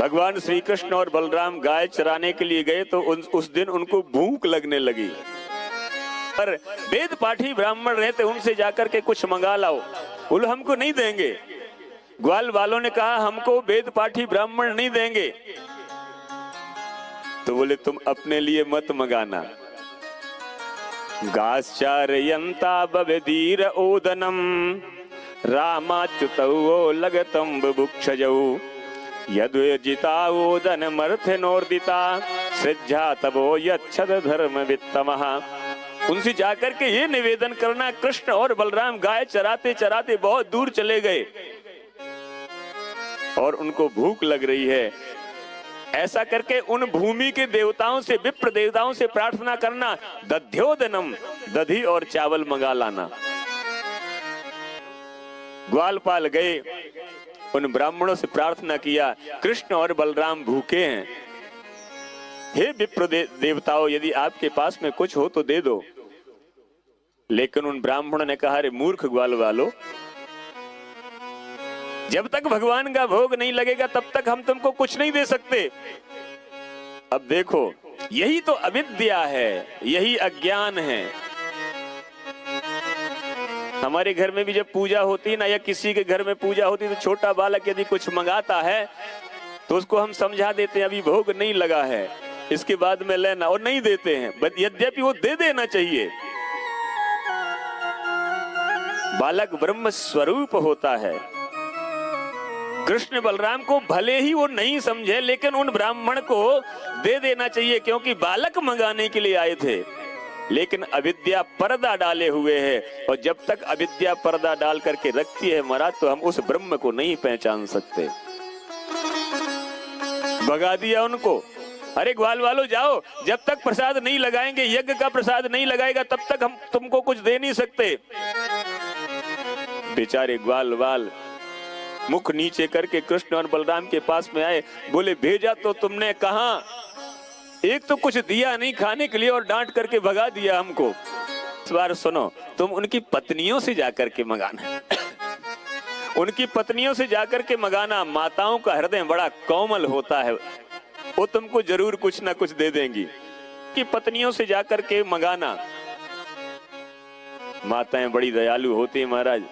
भगवान श्री कृष्ण और बलराम गाय चराने के लिए गए तो उस दिन उनको भूख लगने लगी। पर वेद पाठी ब्राह्मण रहते, उनसे जाकर के कुछ मंगा लाओ। बोले हमको नहीं देंगे। ग्वाल वालों ने कहा हमको वेद पाठी ब्राह्मण नहीं देंगे। तो बोले तुम अपने लिए मत मंगाना। गाश्चारयन्ता बवेदीर ओदनम रामाच्युतौ लगतम बुभुक्षजौ यद्वेजिता ओदनमर्थनोर्दिता सृज्जा तबो यच्छद धर्म वित्तमः। उनसे जाकर के ये निवेदन करना, कृष्ण और बलराम गाय चराते चराते बहुत दूर चले गए और उनको भूख लग रही है। ऐसा करके उन भूमि के देवताओं से, विप्र देवताओं से प्रार्थना करना, दध्योदनम, दधी और चावल मंगा लाना। ग्वालपाल गए, उन ब्राह्मणों से प्रार्थना किया, कृष्ण और बलराम भूखे हैं, हे विप्र देवताओं, यदि आपके पास में कुछ हो तो दे दो। लेकिन उन ब्राह्मणों ने कहा, अरे मूर्ख ग्वाल वालो, जब तक भगवान का भोग नहीं लगेगा तब तक हम तुमको कुछ नहीं दे सकते। अब देखो, यही तो अविद्या है, यही अज्ञान है। हमारे घर में भी जब पूजा होती है ना, या किसी के घर में पूजा होती है, तो छोटा बालक यदि कुछ मंगाता है तो उसको हम समझा देते हैं अभी भोग नहीं लगा है, इसके बाद में लेना, और नहीं देते हैं। यद्यपि वो दे देना चाहिए। बालक ब्रह्म स्वरूप होता है। कृष्ण बलराम को भले ही वो नहीं समझे, लेकिन उन ब्राह्मण को दे देना चाहिए, क्योंकि बालक मंगाने के लिए आए थे। लेकिन अविद्या पर्दा डाले हुए है, और जब तक अविद्या पर्दा डाल करके रखती है महाराज, तो हम उस ब्रह्म को नहीं पहचान सकते। भगा दिया उनको। अरे ग्वाल वालों जाओ, जब तक प्रसाद नहीं लगाएंगे, यज्ञ का प्रसाद नहीं लगाएगा, तब तक हम तुमको कुछ दे नहीं सकते। बेचारे ग्वाल वाल मुख नीचे करके कृष्ण और बलराम के पास में आए। बोले भेजा तो तुमने कहां, एक तो कुछ दिया नहीं खाने के लिए और डांट करके भगा दिया हमको। इस बार सुनो, तुम उनकी पत्नियों से जाकर के मंगाना। उनकी पत्नियों से जाकर के मंगाना। माताओं का हृदय बड़ा कोमल होता है, वो तुमको जरूर कुछ ना कुछ दे देंगी। कि पत्नियों से जाकर के मंगाना। माताएं बड़ी दयालु होती है महाराज।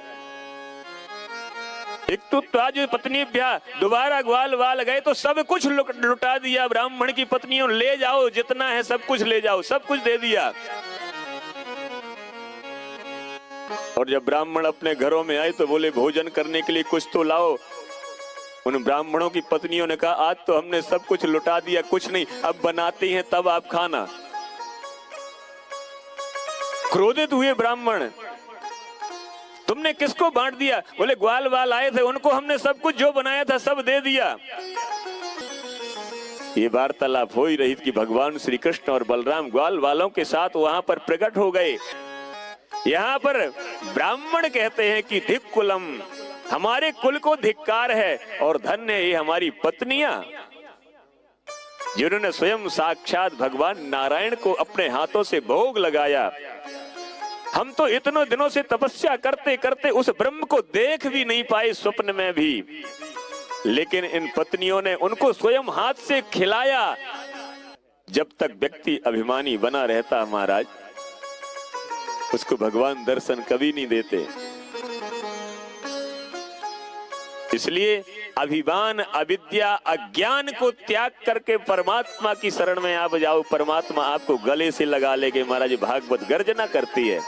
एक तो आज पत्नी ब्याह, दोबारा ग्वाल वाल गए तो सब कुछ लुटा दिया ब्राह्मण की पत्नियों। ले जाओ जितना है सब कुछ ले जाओ, सब कुछ दे दिया। और जब ब्राह्मण अपने घरों में आए तो बोले भोजन करने के लिए कुछ तो लाओ। उन ब्राह्मणों की पत्नियों ने कहा आज तो हमने सब कुछ लुटा दिया, कुछ नहीं, अब बनाती हैं तब आप खाना। क्रोधित हुए ब्राह्मण, तुमने किसको बांट दिया? बोले ग्वाल वाल आए थे, उनको हमने सब कुछ जो बनाया था सब दे दिया। ये वार्तालाप हो ही रही कि भगवान श्री कृष्ण और बलराम ग्वाल वालों के साथ वहां पर प्रकट हो गए। यहाँ पर ब्राह्मण कहते हैं कि धिक कुलम, हमारे कुल को धिक्कार है, और धन्य है हमारी पत्नियां जिन्होंने स्वयं साक्षात भगवान नारायण को अपने हाथों से भोग लगाया। हम तो इतनों दिनों से तपस्या करते करते उस ब्रह्म को देख भी नहीं पाए स्वप्न में भी, लेकिन इन पत्नियों ने उनको स्वयं हाथ से खिलाया। जब तक व्यक्ति अभिमानी बना रहता महाराज, उसको भगवान दर्शन कभी नहीं देते। इसलिए अभिमान, अविद्या, अज्ञान को त्याग करके परमात्मा की शरण में आप जाओ। परमात्मा आपको गले से लगा लेके महाराज भागवत गर्जना करती है।